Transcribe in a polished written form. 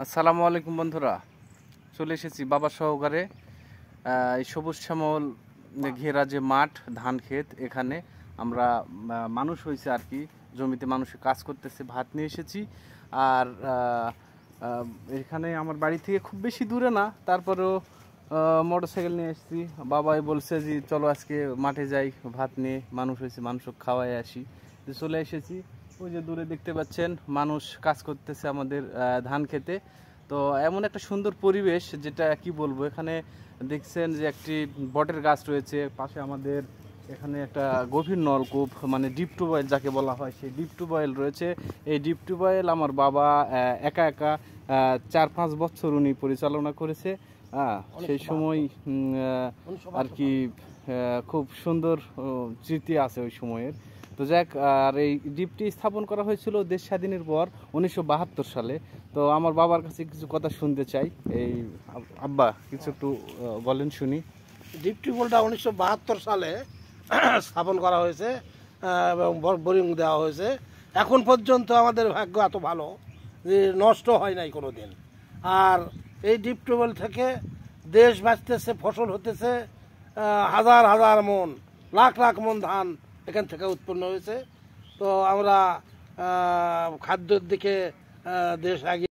আসসালামু আলাইকুম বন্ধুরা, চলে এসেছি বাবা সহকারে। এই সবুজ শ্যামল ঘেরা যে মাঠ, ধান ক্ষেত, এখানে আমরা মানুষ হয়েছে আর কি, জমিতে মানুষ কাজ করতেছে, ভাত নিয়ে এসেছি। আর এখানে আমার বাড়ি থেকে খুব বেশি দূরে না, তারপরেও মোটরসাইকেল নিয়ে এসেছি। বাবাই বলছে যে চলো আজকে মাঠে যাই, ভাত নিয়ে মানুষ হয়েছে, মানুষকে খাওয়াই আসি। চলে এসেছি। ওই যে দূরে দেখতে পাচ্ছেন মানুষ কাজ করতেছে আমাদের ধান খেতে। তো এমন একটা সুন্দর পরিবেশ, যেটা কি বলবো, এখানে দেখছেন যে একটি বটের গাছ রয়েছে পাশে। আমাদের এখানে একটা গভীর নলকূপ, মানে ডিপ টিউবওয়েল যাকে বলা হয়, সেই ডিপ টিউবওয়েল রয়েছে। এই ডিপ টিউবওয়েল আমার বাবা একা একা 4-5 বছর উনি পরিচালনা করেছে। সেই সময় আর কি খুব সুন্দর স্মৃতি আছে ওই সময়ের। তো যাক, আর এই ডিপটি স্থাপন করা হয়েছিল দেশ স্বাধীনের পর 1972 সালে। তো আমার বাবার কাছে কিছু কথা শুনতে চাই। এই আব্বা কিছু একটু বলেন শুনি। ডিপ টিউবওয়েলটা 1972 সালে স্থাপন করা হয়েছে এবং বোরিং দেওয়া হয়েছে। এখন পর্যন্ত আমাদের ভাগ্য এত ভালো যে নষ্ট হয় নাই কোনো দিন। আর এই ডিপ টিউবওয়েল থেকে দেশ বাঁচতেছে, ফসল হতেছে, হাজার হাজার মন, লাখ লাখ মন ধান এখান থেকে উৎপন্ন হয়েছে। তো আমরা খাদ্যের দিকে দেশ এগিয়ে